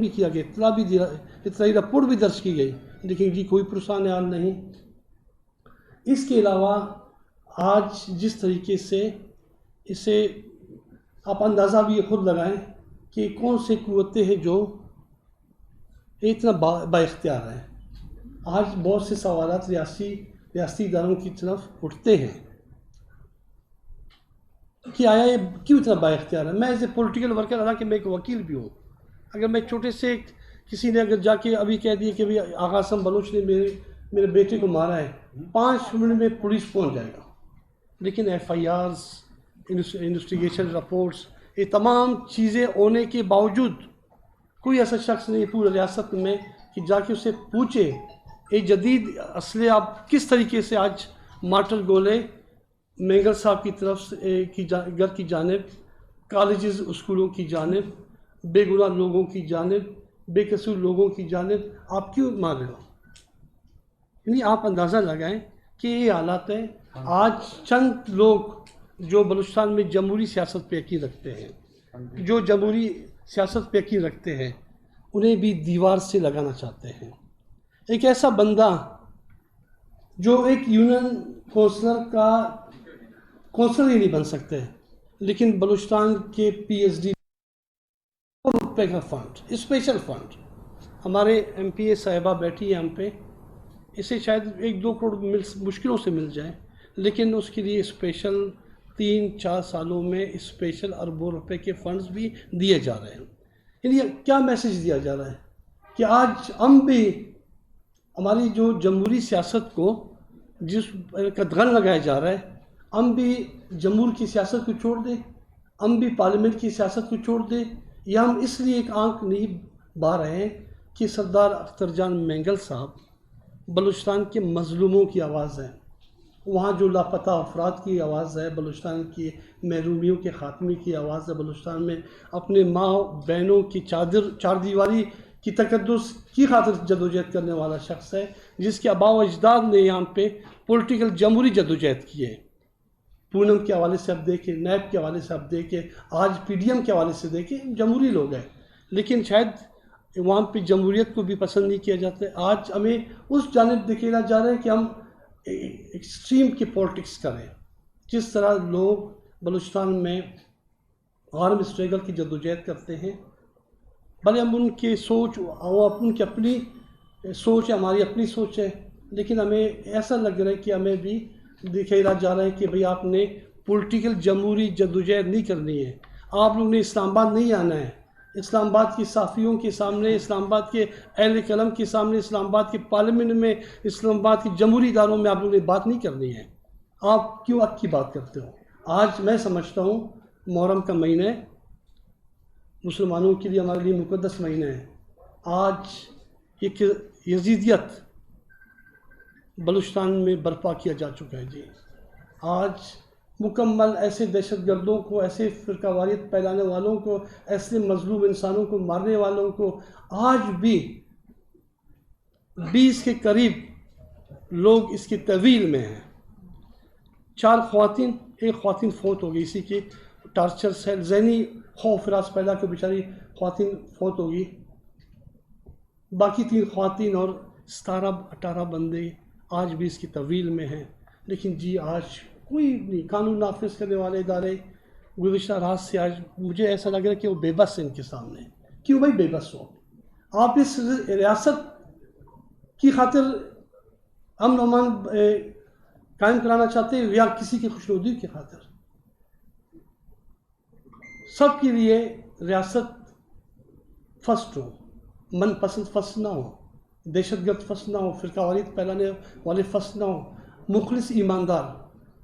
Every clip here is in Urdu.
بھی کیا گیا، اطلاعی رپورٹ بھی درج کی گئی، لیکن جی کوئی پرسان حال نہیں۔ اس کے علاوہ آج جس طریقے سے اسے آپ اندازہ بھی خود لگائیں کہ کون سے قوتیں ہیں جو اتنا با اختیار ہیں۔ آج بہت سے سوالات ریاستی اداروں کی طرف اٹھتے ہیں کہ آیا یہ کیوں اتنا با اختیار ہے۔ میں ایز اے پولیٹیکل ورکر، حالانکہ میں ایک وکیل بھی ہوں، اگر میں چھوٹے سے کسی نے اگر جا کے ابھی کہہ دیا کہ آغا اعظم بلوچ نے میرے بیٹے کو مارا ہے، 5 منٹ میں پولیس پہنچ جائے گا، لیکن ایف آئی آرز، انویسٹیگیشن رپورٹس، یہ تمام چیزیں ہونے کے باوجود کوئی ایسا شخص نہیں پورے ریاست میں کہ جا کے اسے پوچھے یہ جدید اسلحے آپ کس طریقے سے آج مارٹر گولے مینگل صاحب کی طرف سے گھر کی جانب، کالجز اسکولوں کی جانب، بے گناہ لوگوں کی جانب، بے قصور لوگوں کی جانب آپ کیوں مار رہے ہو؟ یعنی آپ اندازہ لگائیں کہ یہ حالات ہے۔ آج چند لوگ جو بلوچستان میں جمہوری سیاست پہ یقین رکھتے ہیں، جو جمہوری سیاست پہ یقین رکھتے ہیں، انہیں بھی دیوار سے لگانا چاہتے ہیں۔ ایک ایسا بندہ جو ایک یونین کونسلر ہی نہیں بن سکتے، لیکن بلوچستان کے پی ایچ ڈی روپے کا فنڈ، اسپیشل فنڈ، ہمارے ایم پی اے صاحبہ بیٹھی ہے ہم پہ، اسے شاید 1-2 کروڑ مشکلوں سے مل جائے، لیکن اس کے لیے اسپیشل 3-4 سالوں میں اسپیشل اربوں روپے کے فنڈز بھی دیے جا رہے ہیں۔ یعنی کیا میسیج دیا جا رہا ہے کہ آج ہم بھی ہماری جو جمہوری سیاست کو جس قدغن لگایا جا رہا ہے، ہم بھی جمہور کی سیاست کو چھوڑ دیں، ہم بھی پارلیمنٹ کی سیاست کو چھوڑ دیں، یا ہم اس لیے ایک آنکھ نہیں بہا رہے ہیں کہ سردار اختر جان مینگل صاحب بلوچستان کے مظلوموں کی آواز ہے، وہاں جو لاپتہ افراد کی آواز ہے، بلوچستان کی محرومیوں کے خاتمے کی آواز ہے، بلوچستان میں اپنے ماں بہنوں کی چار دیواری کی تقدس کی خاطر جدوجہد کرنے والا شخص ہے، جس کے آباء و اجداد نے یہاں پہ پولیٹیکل جمہوری جدوجہد کی ہے۔ پونم کے حوالے سے آپ دیکھیں، نیب کے حوالے سے آپ دیکھیں، آج پی ڈی ایم کے حوالے سے دیکھیں، جمہوری لوگ ہیں، لیکن شاید وہاں پہ جمہوریت کو بھی پسند نہیں کیا جاتا ہے۔ آج ہمیں اس جانب دھکیلا جا رہا ہے کہ ہم ایکسٹریم کی پولیٹکس کریں، جس طرح لوگ بلوچستان میں آرم اسٹرگل کی جدوجہد کرتے ہیں، بھلے ہم ان کی سوچ، ان کی اپنی سوچ ہے، ہماری اپنی سوچ ہے، لیکن ہمیں ایسا لگ رہا ہے کہ ہمیں بھی دکھایا جا رہا ہے کہ بھئی آپ نے پولیٹیکل جمہوری جدوجہد نہیں کرنی ہے، آپ لوگ نے اسلام آباد نہیں آنا ہے، اسلام آباد کی صحافیوں کے سامنے، اسلام آباد کے اہل قلم کے سامنے، اسلام آباد کے پارلیمنٹ میں، اسلام آباد کی جمہوری اداروں میں آپ لوگوں نے بات نہیں کرنی ہے۔ آپ کیوں حق کی بات کرتے ہو؟ آج میں سمجھتا ہوں محرم کا مہینہ ہے، مسلمانوں کے لیے، ہمارے لیے مقدس مہینہ ہے۔ آج ایک یزیدیت بلوچستان میں برپا کیا جا چکا ہے جی۔ آج مکمل ایسے دہشت گردوں کو، ایسے فرقہ واریت پھیلانے والوں کو، ایسے مظلوم انسانوں کو مارنے والوں کو آج بھی 20 کے قریب لوگ اس کی تحویل میں ہیں۔ 4 خواتین، ایک خواتین فوت ہو گئی اسی کے ٹارچر سے، ذہنی خوف راس پیدا کے بیچاری خواتین فوت ہوگی، باقی 3 خواتین اور 17-18 بندے آج بھی اس کی تحویل میں ہیں۔ لیکن جی آج کوئی نہیں، قانون نافذ کرنے والے ادارے گزشتہ رات سے آج مجھے ایسا لگ رہا ہے کہ وہ بے بس ہیں ان کے سامنے۔ کیوں بھائی بے بس ہو؟ آپ اس ریاست کی خاطر امن و امان قائم کرانا چاہتے ہیں یا کسی کی خوشنودی کی خاطر؟ سب کے لیے ریاست فرسٹ ہو، من پسند فرسٹ نہ ہو، دہشت گرد فرسٹ نہ ہو، فرقہ واریت پھیلانے والے فرسٹ نہ ہو، مخلص ایماندار۔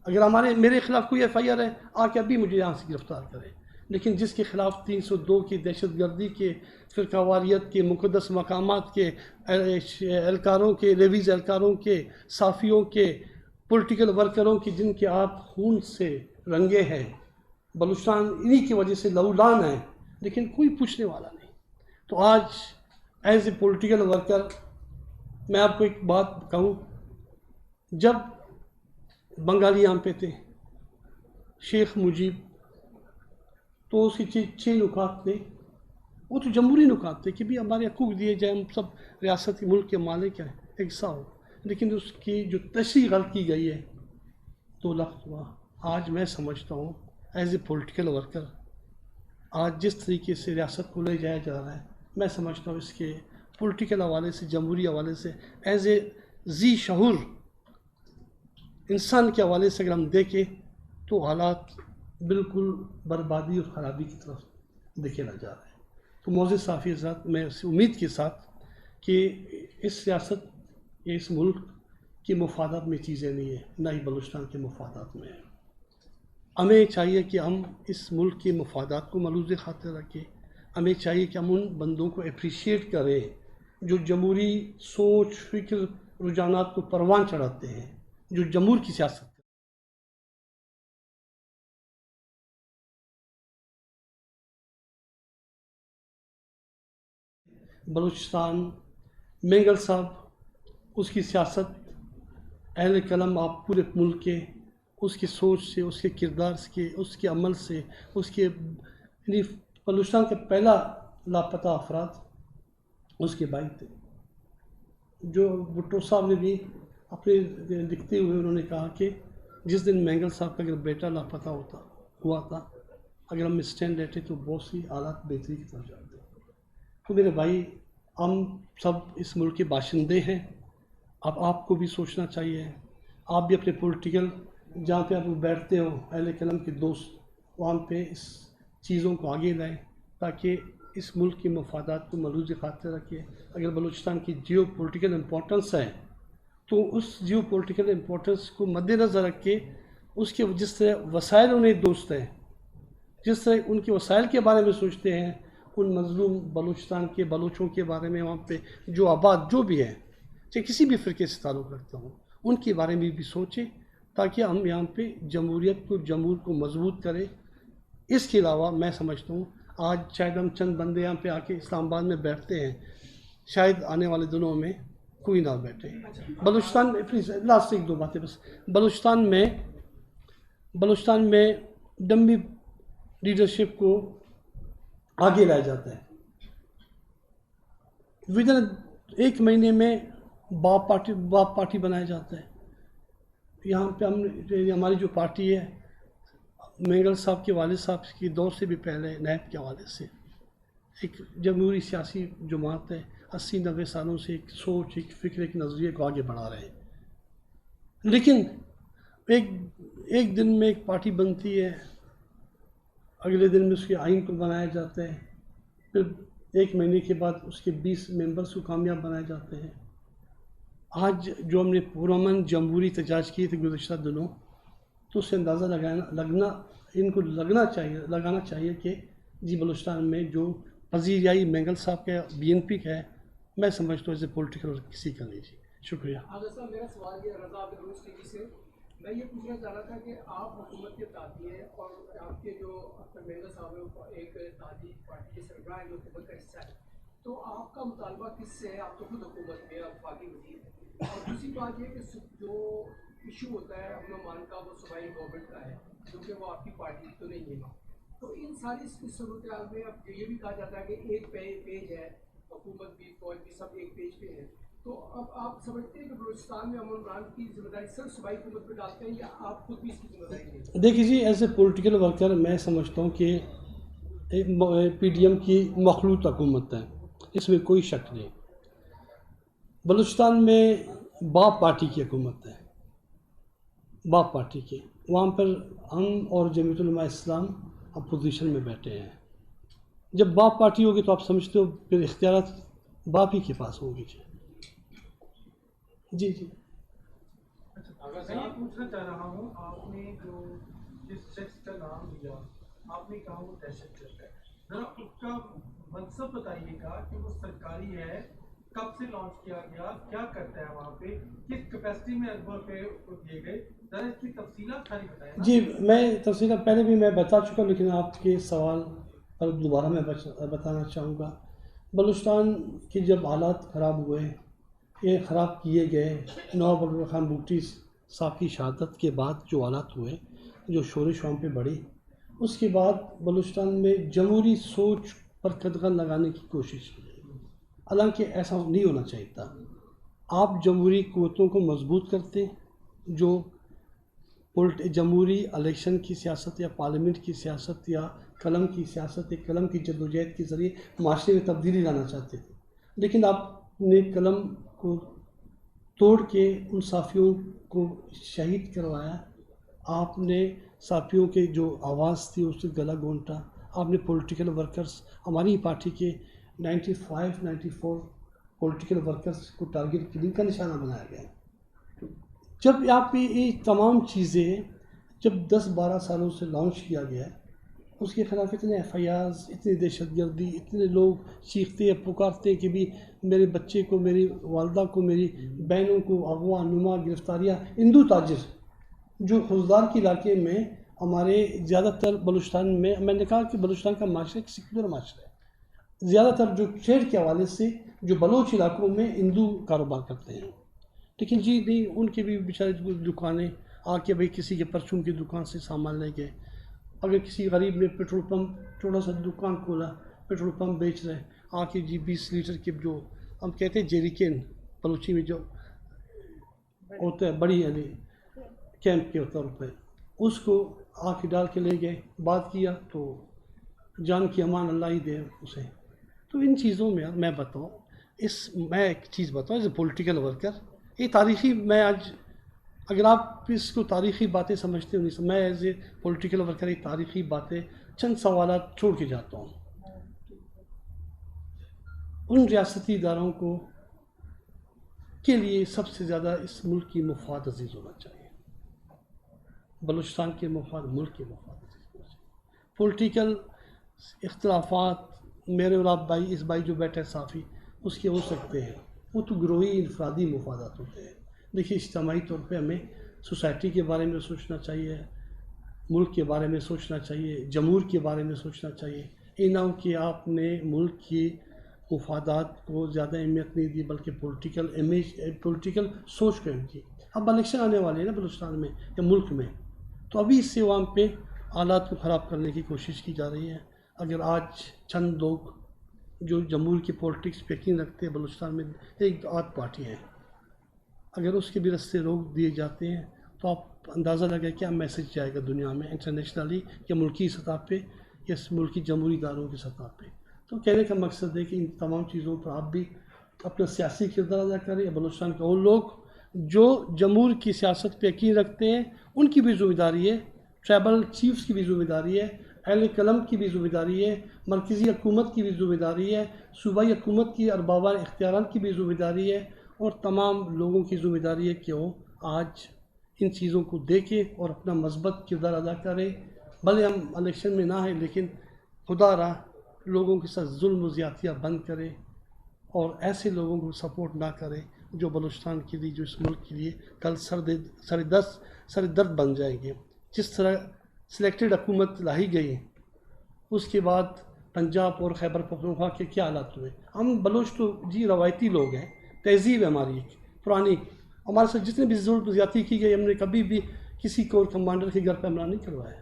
اگر میرے خلاف کوئی ایف آئی آر ہے، آ کے ابھی مجھے یہاں سے گرفتار کرے، لیکن جس کے خلاف 302 کی دہشت گردی کے، فرقہ واریت کے، مقدس مقامات کے، اہلکاروں کے، لیویز اہلکاروں کے، صحافیوں کے، پولیٹیکل ورکروں کی، جن کے آپ خون سے رنگے ہیں، بلوچستان انہی کی وجہ سے لہولان ہے، لیکن کوئی پوچھنے والا نہیں۔ تو آج ایز اے پولیٹیکل ورکر میں آپ کو ایک بات کہوں، جب بنگالی یہاں پہ تھے، شیخ مجیب، تو اس کی 6 نکات تھے وہ تو جمہوری نکات تھے کہ بھی ہمارے حقوق دیے جائیں، ہم سب ریاستی ملک کے مالک ہیں، ایسا ہو، لیکن اس کی جو تشریح غلط کی گئی ہے تو لفظ ہوا. آج میں سمجھتا ہوں ایز اے پولیٹیکل ورکر، آج جس طریقے سے ریاست کو لے جایا جا رہا ہے، میں سمجھتا ہوں اس کے پولیٹیکل حوالے سے، جمہوری حوالے سے، ایز اے ذی شعور انسان کے حوالے سے اگر ہم دیکھیں تو حالات بالکل بربادی اور خرابی کی طرف دکھیلا جا رہا ہے. تو معزز صحافی حضرات، میں اس امید کے ساتھ کہ اس ریاست، اس ملک کے مفادات میں چیزیں نہیں ہیں، نہ ہی بلوچستان کے مفادات میں ہیں. ہمیں چاہیے کہ ہم اس ملک کے مفادات کو ملحوظ خاطر رکھیں. ہمیں چاہیے کہ ہم ان بندوں کو اپریشیٹ کریں جو جمہوری سوچ، فکر، رجحانات کو پروان چڑھاتے ہیں، جو جمہور کی سیاست کرتے ہیں. بلوچستان، مینگل صاحب، اس کی سیاست، اہل قلم آپ پورے ملک کے، اس کی سوچ سے، اس کے کردار سے، اس کے عمل سے، اس کے یعنی بلوچستان کا پہلا لاپتہ افراد اس کے بھائی تھے. جو بھٹو صاحب نے بھی اپنے لکھتے ہوئے انہوں نے کہا کہ جس دن مینگل صاحب کا اگر بیٹا لاپتہ ہوا تھا، اگر ہم اسٹینڈ لیتے تو بہت سی حالات بہتری کی طرف جاتے. تو میرے بھائی، ہم سب اس ملک کے باشندے ہیں. اب آپ کو بھی سوچنا چاہیے، آپ بھی اپنے پولیٹیکل جہاں پہ آپ بیٹھتے ہو، اہل قلم کے دوست، وہاں پہ اس چیزوں کو آگے لائیں تاکہ اس ملک کے مفادات کو ملحوظ خاطر رکھیں. اگر بلوچستان کی جیو پولیٹیکل امپورٹنس ہے تو اس جیو پولیٹیکل امپورٹنس کو مد نظر رکھ کے اس کے جس طرح وسائل انہیں دوست ہیں، جس طرح ان کے وسائل کے بارے میں سوچتے ہیں، ان مظلوم بلوچستان کے بلوچوں کے بارے میں، وہاں پہ جو آباد جو بھی ہیں، چاہے کسی بھی فرقے سے تعلق رکھتا ہوں، ان کے بارے میں بھی سوچیں تاکہ ہم یہاں پہ جمہوریت کو، جمہور کو مضبوط کریں. اس کے علاوہ میں سمجھتا ہوں آج شاید ہم چند بندے یہاں پہ آ کے اسلام آباد میں بیٹھتے ہیں، شاید آنے والے دنوں میں کوئی نہ بیٹھے. بلوچستان میں پلیز لاسٹ ایک دو باتیں بس. بلوچستان میں ڈمی لیڈرشپ کو آگے لایا جاتا ہے. ودن ایک مہینے میں باپ پارٹی بنایا جاتا ہے. یہاں پہ ہماری جو پارٹی ہے، مینگل صاحب کے والد صاحب کی دور سے بھی پہلے نیب کے حوالے سے ایک جمہوری سیاسی جماعت ہے. 80-90 سالوں سے ایک سوچ، ایک فکر، ایک نظریے کو آگے بڑھا رہے ہیں. لیکن ایک دن میں ایک پارٹی بنتی ہے، اگلے دن میں اس کے آئین کو بنایا جاتا ہے، پھر ایک مہینے کے بعد اس کے 20 ممبرس کو کامیاب بنائے جاتے ہیں. آج جو ہم نے پرامن جمہوری احتجاج کیے تھے گزشتہ دنوں، تو اس سے اندازہ لگانا چاہیے کہ جی بلوچستان میں جو پذیرائی مینگل صاحب کا BNP کا ہے، میں سمجھتا ہوں ایسے پولیٹیکل کسی کا نہیں. جی شکریہ. صاحب میرا سوال یہ رضا بلوچ ٹی وی سے میں یہ پوچھنا چاہ رہا تھا کہ آپ حکومت کے تابع ہیں اور آپ کے جو مینگل صاحب ہیں ایک تاجی پارٹی کے سربراہ ہیں جو حکومت کا حصہ ہے، تو آپ کا مطالبہ کس سے ہے؟ آپ تو خود حکومت میں وفاقی وزیر ہیں. اور دوسری بات یہ کہ جو ایشو ہوتا ہے امن و امان کا، وہ صوبائی گورنمنٹ کا ہے کیونکہ وہ آپ کی پارٹی تو نہیں ہے. تو ان ساری صورتحال میں اب یہ بھی کہا جاتا ہے کہ ایک پیج ہے، حکومت بھی فوج بھی سب ایک پیج پہ ہے. تو اب آپ سمجھتے ہیں کہ بلوچستان میں امن و امان کی ذمہ داری صرف صوبائی حکومت پہ ڈالتے ہیں یا آپ خود بھی اس کی ذمہ داری لیں گے؟ دیکھیے جی، ایز اے پولیٹیکل ورکر میں سمجھتا ہوں کہ PDM کی مخلوط حکومت ہے، اس میں کوئی شک نہیں. بلوچستان میں باپ پارٹی کی حکومت ہے، باپ پارٹی کی. وہاں پر ہم اور جمعیت علماء اسلام اپوزیشن میں بیٹھے ہیں. جب باپ پارٹی ہوگی تو آپ سمجھتے ہو پھر اختیارات باپ ہی کے پاس ہوں گے. جی جی. میں یہ پوچھنا چاہ رہا ہوں، آپ نے جو جس شخص کا نام لیا، آپ نے کہا وہ دہشت گرد ہے، ذرا اس کا منصب بتائیے گا کہ وہ سرکاری ہے، کب سے لانچ کیا گیا، کیا کرتا ہے وہاں پہ، کس کیپیسٹی میں ادوار پہ دیے گئے، ذرا اس کی تفصیلات ساری بتائیں. جی میں تفصیلات پہلے بھی میں بتا چکا ہوں، لیکن آپ کے سوال پر دوبارہ میں بتانا چاہوں گا. بلوچستان کی جب حالات خراب ہوئے، یہ خراب کیے گئے، نواب اکبر خان بگٹی صاحب کی شہادت کے بعد جو حالات ہوئے، جو شورش وہاں پہ بڑھی، اس کے بعد بلوچستان میں جمہوری سوچ پر قدغن لگانے کی کوشش کی، حالانکہ ایسا نہیں ہونا چاہیے تھا۔ آپ جمہوری قوتوں کو مضبوط کرتے جو جمہوری الیکشن کی سیاست یا پارلیمنٹ کی سیاست یا قلم کی سیاست یا قلم کی جدوجہد کے ذریعے معاشرے میں تبدیلی لانا چاہتے تھے، لیکن آپ نے قلم کو توڑ کے ان صحافیوں کو شہید کروایا، آپ نے صحافیوں کے جو آواز تھی اس سے گلا گھونٹا، آپ نے پولیٹیکل ورکرز، ہماری پارٹی کے 94 پولیٹیکل ورکرز کو ٹارگٹ کلنگ کا نشانہ بنایا گیا۔ جب آپ یہ تمام چیزیں جب 10-12 سالوں سے لانچ کیا گیا ہے، اس کے خلاف اتنے ایف آئی آرز، اتنی دہشت گردی، اتنے لوگ چیختے پکارتے کہ بھی میرے بچے کو، میری والدہ کو، میری بہنوں کو اغوا، نما، گرفتاریاں، ہندو تاجر جو خوزدار کے علاقے میں ہمارے زیادہ تر بلوچستان میں نے کہا کہ بلوچستان کا معاشرہ ایک سیکولر معاشرہ ہے، زیادہ تر جو ٹریڈ کے حوالے سے جو بلوچ علاقوں میں ہندو کاروبار کرتے ہیں، لیکن جی نہیں، ان کے بھی بیچارے دکانیں آ کے بھائی کسی کے پرچون کی دکان سے سامان لے گئے، اگر کسی غریب نے پیٹرول پمپ تھوڑا سا دکان کھولا، پیٹرول پمپ بیچ رہے، آ کے جی 20 لیٹر کے جو ہم کہتے ہیں جیریکین بلوچی میں جو ہوتا ہے بڑی یعنی کیمپ کے ہوتا روپے، اس کو آ کے ڈال کے لے گئے، بات کیا تو جان کی امان اللہ ہی دے اسے۔ تو ان چیزوں میں بتاؤں، میں ایک چیز بتاؤں ایز اے پولیٹیکل ورکر، یہ تاریخی، میں آج اگر آپ اس کو تاریخی باتیں سمجھتے ہو نہیں، میں ایز اے پولیٹیکل ورکر یہ تاریخی باتیں چند سوالات چھوڑ کے جاتا ہوں۔ ان ریاستی اداروں کو کے لیے سب سے زیادہ اس ملک کی مفاد عزیز ہونا چاہیے، بلوچستان کے مفاد، ملک کے مفاد عزیز ہونا چاہیے۔ پولیٹیکل اختلافات میرے اور آپ بھائی، اس بھائی جو بیٹھے صافی، اس کے ہو سکتے ہیں، وہ تو گروہی انفرادی مفادات ہوتے ہیں۔ دیکھیے اجتماعی طور پہ ہمیں سوسائٹی کے بارے میں سوچنا چاہیے، ملک کے بارے میں سوچنا چاہیے، جمہور کے بارے میں سوچنا چاہیے، یہ نہ ہو کہ آپ نے ملک کی مفادات کو زیادہ اہمیت نہیں دی بلکہ پولیٹیکل سوچ کو اہمیت دی۔ اب الیکشن آنے والے ہیں نا بلوچستان میں یا ملک میں، تو ابھی اس سے عوام پہ حالات کو خراب کرنے کی کوشش کی جا رہی ہے۔ اگر آج چند لوگ جو جمہور کی پولیٹکس پہ یقین رکھتے ہیں بلوچستان میں، ایک آدھ پارٹی ہیں، اگر اس کے بھی رستے روک دیے جاتے ہیں تو آپ اندازہ لگائیں کیا میسج جائے گا دنیا میں، انٹرنیشنلی یا ملکی سطح پہ یا ملکی جمہوری اداروں کی سطح پہ۔ تو کہنے کا مقصد ہے کہ ان تمام چیزوں پر آپ بھی اپنا سیاسی کردار ادا کریں، یا بلوچستان کے اور لوگ جو جمہور کی سیاست پہ یقین رکھتے ہیں ان کی بھی ذمہ داری ہے، ٹرائبل چیفز کی بھی ذمہ داری ہے، اہل قلم کی بھی ذمہ داری ہے، مرکزی حکومت کی بھی ذمہ داری ہے، صوبائی حکومت کی اربابان اختیارات کی بھی ذمہ داری ہے، اور تمام لوگوں کی ذمہ داری ہے کہ وہ آج ان چیزوں کو دیکھیں اور اپنا مثبت کردار ادا کریں۔ بھلے ہم الیکشن میں نہ ہیں لیکن خدا را لوگوں کے ساتھ ظلم و زیادتیاں بند کریں اور ایسے لوگوں کو سپورٹ نہ کریں جو بلوچستان کے لیے، جو اس ملک کے لیے کل سر درد بن جائیں گے۔ جس طرح سلیکٹڈ حکومت لائی گئی، اس کے بعد پنجاب اور خیبر پختونخوا کے کیا حالات ہوئے۔ ہم بلوچ تو جی روایتی لوگ ہیں، تہذیب ہے ہماری پرانی، ہمارے ساتھ جتنے بھی ظلم زیادتی کی گئی، ہم نے کبھی بھی کسی کور کمانڈر کے گھر پہ حملہ نہیں کروایا،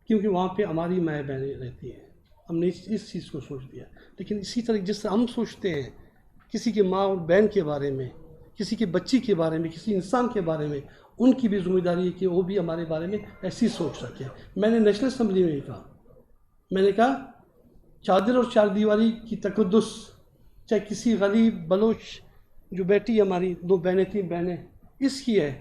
کیونکہ وہاں پہ ہماری مائیں بہنیں رہتی ہیں، ہم نے اس چیز کو سوچ دیا۔ لیکن اسی طرح جس طرح ہم سوچتے ہیں کسی کی ماں اور بہن کے بارے میں، کسی کی بچی کے بارے میں، کسی انسان کے بارے میں، ان کی بھی ذمہ داری ہے کہ وہ بھی ہمارے بارے میں ایسی سوچ سکے۔ میں نے نیشنل اسمبلی میں کہا، میں نے کہا چادر اور چار دیواری کی تقدس، چاہے کسی غریب بلوچ جو بیٹی ہماری 2 بہنیں 3 بہنیں اس کی ہے،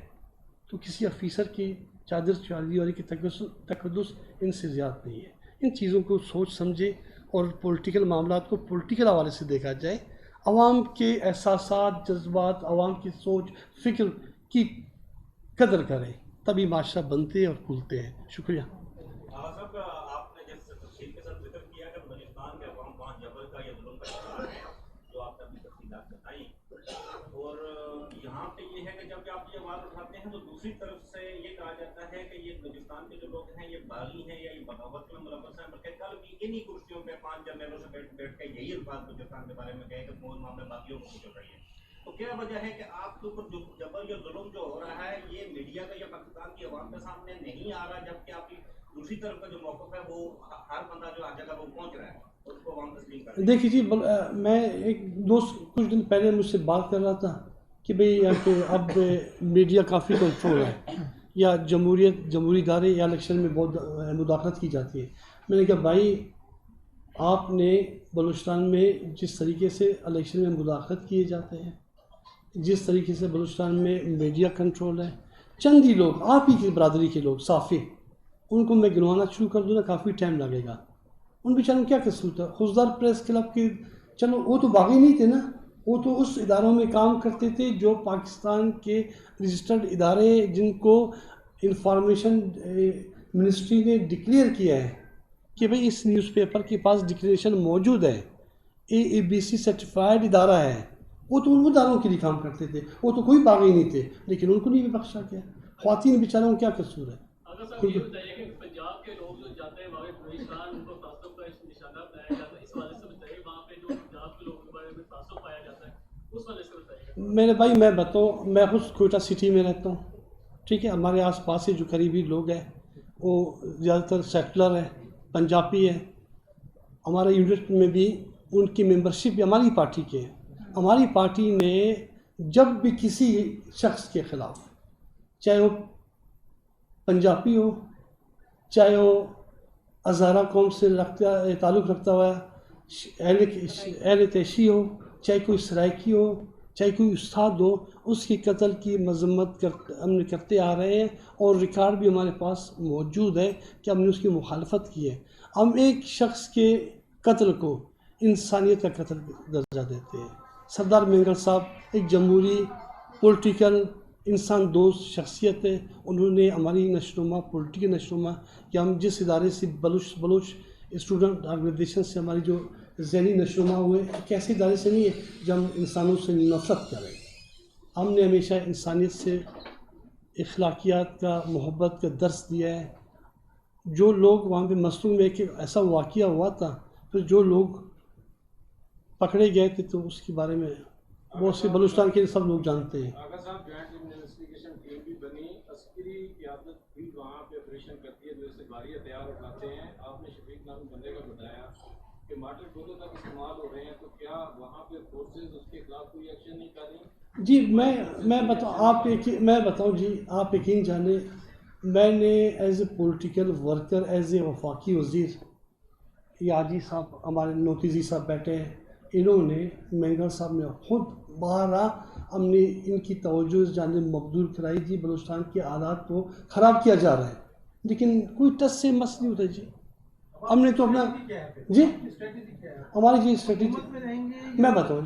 تو کسی افیسر کی چادر چار دیواری کی تقدس ان سے زیادہ نہیں ہے۔ ان چیزوں کو سوچ سمجھے اور پولیٹیکل معاملات کو پولیٹیکل حوالے سے دیکھا جائے، عوام کے احساسات، جذبات، عوام کی سوچ فکر کی قدر کریں، تبھی معاشرہ بنتے اور کھلتے ہیں۔ شکریہ۔ صاحب، آپ نے جس تفصیل کے ساتھ ذکر کیا کہ بلوچستان کے عوام وہاں جبر کا یا ظلم کا شکار ہے، جو آپ نے اپنی تفصیلات بتائیں، اور یہاں پہ یہ ہے کہ جب آپ یہ بات اٹھاتے ہیں تو دوسری طرف سے یہ کہا جاتا ہے کہ یہ بلوچستان کے جو لوگ ہیں یہ باغی ہیں یا یہ بغاوت میں ملوث ہیں، بلکہ کل بھی انہی کرسیوں پہ 5 جرنیلوں سے بیٹھ کے یہی الفاظ بلوچستان کے بارے میں کہے کہ مول معاملے باغیوں کو چل رہی ہے۔ تو کیا وجہ ہے کہ آپ کے اوپر جو جبر یا ظلم جو ہو رہا ہے یہ میڈیا کا یا پاکستان کی عوام کے سامنے نہیں آ رہا، جبکہ آپ کی دوسری طرف کا جو موقف ہے وہ ہر بندہ جو ہر جگہ وہ پہنچ رہا ہے؟ اس کو عوام تسلیم کر دیکھیے جی میں ایک دوست کچھ دن پہلے مجھ سے بات کر رہا تھا کہ بھئی یہاں پہ اب میڈیا کافی کنٹرول ہے یا جمہوری ادارے یا الیکشن میں بہت مداخلت کی جاتی ہے. میں نے کہا بھائی آپ نے بلوچستان میں جس طریقے سے الیکشن میں مداخلت کیے جاتے ہیں, جس طریقے سے بلوچستان میں میڈیا کنٹرول ہے, چند ہی لوگ آپ ہی کی برادری کے لوگ صافی, ان کو میں گنوانا شروع کر دوں نا کافی ٹائم لگے گا. ان بیچاروں کیا قصور تھا؟ خوزدار پریس کلب کے, چلو وہ تو باغی نہیں تھے نا, وہ تو اس اداروں میں کام کرتے تھے جو پاکستان کے رجسٹرڈ ادارے جن کو انفارمیشن منسٹری نے ڈکلیئر کیا ہے کہ بھئی اس نیوز پیپر کے پاس ڈکلیریشن موجود ہے, ABC سرٹیفائڈ ادارہ ہے. وہ تو ان اداروں کے لیے کام کرتے تھے, وہ تو کوئی باغی نہیں تھے, لیکن ان کو نہیں بھی بخشا گیا. خواتین بیچاروں کیا قصور ہے؟ اگر صاحب یہ بتائیے کہ پنجاب کے لوگ جو جاتے ہیں وہاں بلوچستان ان کو تعصب کا نشانہ بنایا جاتا ہے, اس حوالے سے بتائیے وہاں پہ جو پنجاب کے لوگوں کے بارے میں تعصب پایا جاتا ہے اس حوالے سے بتائیے. میرے بھائی میں بتاؤں, میں خود کوئٹہ سٹی میں رہتا ہوں, ٹھیک ہے, ہمارے آس پاس سے جو قریبی لوگ ہیں وہ زیادہ تر سیکولر ہے, پنجابی ہے. ہمارے یونٹ میں بھی ان کی ممبرشپ بھی ہماری پارٹی کے ہے. ہماری پارٹی نے جب بھی کسی شخص کے خلاف, چاہے وہ پنجابی ہو, چاہے وہ ہزارہ قوم سے تعلق رکھتا ہوا اہل تیشی ہو, چاہے کوئی سرائکی ہو, چاہے کوئی استاد ہو, اس کی قتل کی مذمت ہم نے کرتے آ رہے ہیں, اور ریکارڈ بھی ہمارے پاس موجود ہے کہ ہم نے اس کی مخالفت کی ہے. ہم ایک شخص کے قتل کو انسانیت کا قتل درجہ دیتے ہیں. سردار مینگل صاحب ایک جمہوری پولیٹیکل انسان دوست شخصیت ہے. انہوں نے ہماری نشوونما پولیٹیکل نشوونما یا ہم جس ادارے سے بلوچ اسٹوڈنٹ آرگنائزیشن سے ہماری جو ذہنی نشوونما ہوئے, ایک ایسے ادارے سے نہیں ہے جو ہم انسانوں سے نفرت کریں. ہم نے ہمیشہ انسانیت سے, اخلاقیات کا, محبت کا درس دیا ہے. جو لوگ وہاں پہ مصنوع میں کہ ایسا واقعہ ہوا تھا, پھر جو لوگ پکڑے گئے تھے تو اس کے بارے میں بہت سے بلوچستان کے سب لوگ جانتے ہیں. آغا صاحب جوائنٹ انویسٹیگیشن ٹیم بھی بنی, عسکری قیادت بھی وہاں پہ آپریشن کرتی ہے, جو اس سے بھاری ہتھیار اٹھاتے ہیں. آپ نے شفیق نام بندے کا بتایا کہ مارٹر گولوں تک استعمال ہو رہے ہیں, تو کیا وہاں پہ فورسز اس کے خلاف کوئی ایکشن نہیں کر رہی؟ جی میں بتاؤں جی, آپ یقین جانیں, میں نے as a political worker, as a وفاقی وزیر, یہ حاجی صاحب ہمارے نوتیزی صاحب بیٹھے ہیں, انہوں نے مینگل صاحب نے خود بارہ ہم نے ان کی توجہ اس جانب مبذول کرائی جی بلوچستان کے حالات کو خراب کیا جا رہا ہے, لیکن کوئی ٹچ سے مس نہیں ہوتا جی. ہم نے تو اپنا جی ہماری جی اسٹریٹجی میں بتاؤں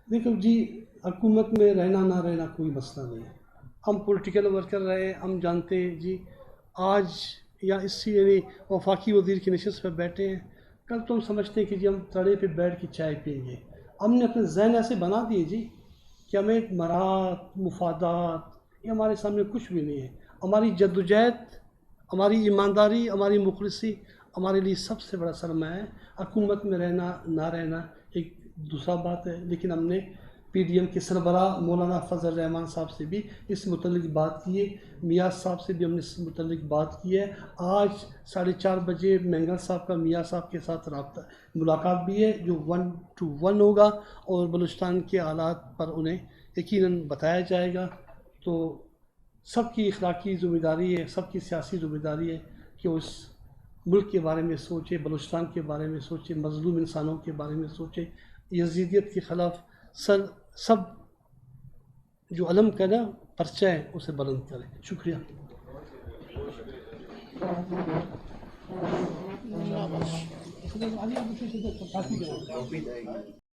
دیکھو جی, حکومت میں رہنا نہ رہنا کوئی مسئلہ نہیں ہے. ہم پولیٹیکل ورکر رہے, ہم جانتے ہیں جی, آج یا اس یعنی وفاقی وزیر کی نشست پہ بیٹھے ہیں, کل تو ہم سمجھتے ہیں کہ جی ہم تڑے پہ بیٹھ کے چائے پئیں گے. ہم نے اپنے ذہن ایسے بنا دیے جی کہ ہمیں مراد مفادات یہ ہمارے سامنے کچھ بھی نہیں ہے. ہماری جدوجہد, ہماری ایمانداری, ہماری مخلصی ہمارے لیے سب سے بڑا سرمایہ ہے. حکومت میں رہنا نہ رہنا ایک دوسرا بات ہے, لیکن ہم نے PDM کے سربراہ مولانا فضل الرحمان صاحب سے بھی اس متعلق بات کی ہے, میاں صاحب سے بھی ہم نے اس متعلق بات کی ہے. آج 4:30 بجے مینگل صاحب کا میاں صاحب کے ساتھ رابطہ ملاقات بھی ہے, جو 1 to 1 ہوگا, اور بلوچستان کے حالات پر انہیں یقیناً بتایا جائے گا. تو سب کی اخلاقی ذمہ داری ہے, سب کی سیاسی ذمہ داری ہے کہ اس ملک کے بارے میں سوچے, بلوچستان کے بارے میں سوچے, مظلوم انسانوں کے بارے میں سوچے, یزیدیت کے خلاف سب جو علم کا نا پرچہ ہے اسے بلند کرے. شکریہ.